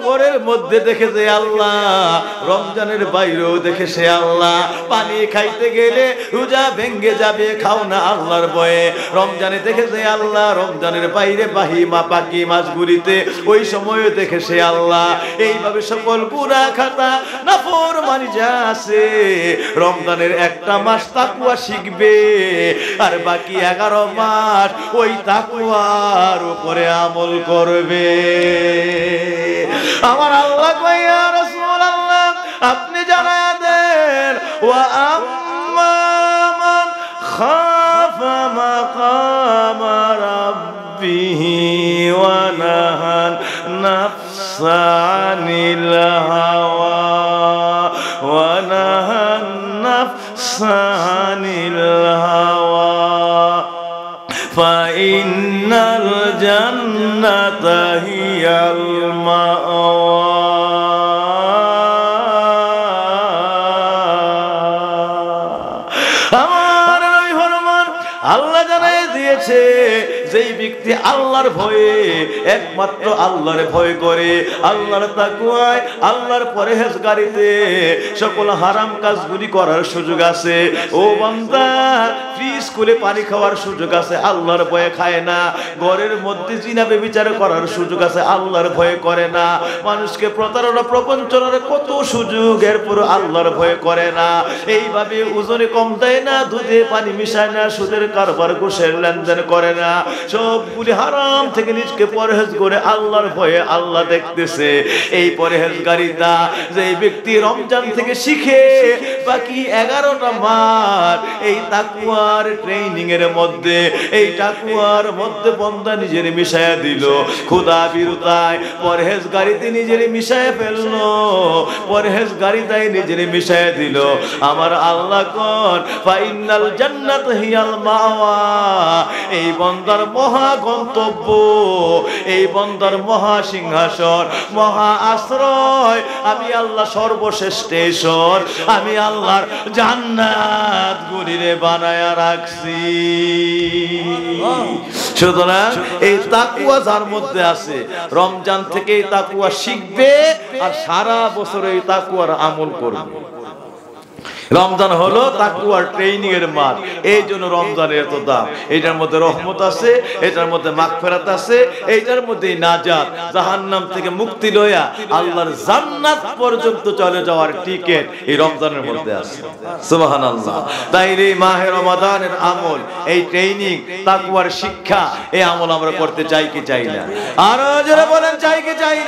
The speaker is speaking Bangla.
ঘরের মধ্যে দেখেছে আল্লাহ, রমজানের বাইরেও দেখেছে আল্লাহ। পানি খাইতে গেলে রোজা ভেঙ্গে যাবে, খাও না আল্লাহর ভয়ে। রমজানে দেখেছে আল্লাহ, রমজানের বাইরে বাহিমা পাখি মাছগুলিতে ওই সময়ও দেখেছে আল্লাহ। এইভাবে সকল গুনাহ খাতা নাফরমানি যা আছে, রমজানের একটা মাস তাকওয়া শিখবে, আর বাকি 11 মাস ওই তাকওয়ার উপরে আমল করবে। আমার আল্লাহ কয়, ইয়া রাসূলুল্লাহ, আপনি জানায়া দেন, ওয়া আম্মা মান খাফা মাকামা রাব্বিহি ওয়া নাহান নাফসা আনিল হাওয়া ওয়া নাহান নাফসা আনিল হাওয়া ফাইন্নাল জান্নাতা হিয়াল মাওয়া। আমার নবী ফরমান, আল্লাহ জানাই দিয়েছে, যেই ব্যক্তি আল্লাহর ভয়ে, একমাত্র আল্লাহর ভয় করে, আল্লাহর তাকওয়ায়, আল্লাহর পরহেজগারিতে সকল হারাম কাজগুলি করার সুযোগ আছে। ও বান্দা, ফ্রিজ খুলে পানি খাওয়ার সুযোগ আছে, আল্লাহর ভয়ে খায় না। ঘরের মধ্যে জিনা ব্যভিচার করার সুযোগ আছে, আল্লাহর ভয়ে করে না। মানুষকে প্রতারণা প্রপঞ্চনার কত সুযোগ, এরপর আল্লাহর ভয়ে করে না। এইভাবে ওজনে কম দেয় না, দুধে পানি মিশায় না, সুদের কারবার ঘুষের লেনদেন করে না, সবগুলি হারাম থেকে নিজকে পরহেজ করে আল্লাহর ভয়ে আল্লাহ দেখতেছে। এই পরহেজগারিতা যে ব্যক্তি রমজান থেকে শিখে, বাকি 11টা মাস এই তাকওয়ার ট্রেনিং এর মধ্যে, এই তাকওয়ার মধ্যে বান্দা নিজের মিশায়া দিল, খোদা বিরুতায় পরহেজগারিতে নিজের মিশায়া ফেললো, পরহেজগারিতায় নিজের মিশায়া দিল। আমার আল্লাহ কোন, ফাইনাল জান্নাত হিয়াল মাওয়া, এই বান্দার মহা গন্তব্য, এই বান্দার মহা সিংহাসন, মহা আশ্রয়, আমি আল্লাহ সর্বশেষ স্টেশন, আমি আল্লাহর জান্নাত গুলিরে বানায়া রাখছি। সুতরাং এই তাকওয়া যার মধ্যে আছে, রমজান থেকে এই তাকওয়া শিখবে আর সারা বছর এই তাকওয়ার আমল করবে। রমজান হলো তাকওয়ার ট্রেনিং এর মাঠ, এই জন্য রমজানের এত দাম। এটার মধ্যে রহমত আছে, এটার মধ্যে মাগফিরাত আছে, এইটার মধ্যে নাজাত, জাহান্নাম থেকে মুক্তি লয়া আল্লাহর জান্নাত পর্যন্ত চলে যাওয়ার টিকেট এই রমজানের মধ্যে আছে। সুবহানাল্লাহ। তাই এই মাহে রমাদানের আমল, এই ট্রেনিং, তাকওয়ার শিক্ষা, এই আমল আমরা করতে চাই কি চাই না? আরো জোরে বলেন, চাই কি চাই না?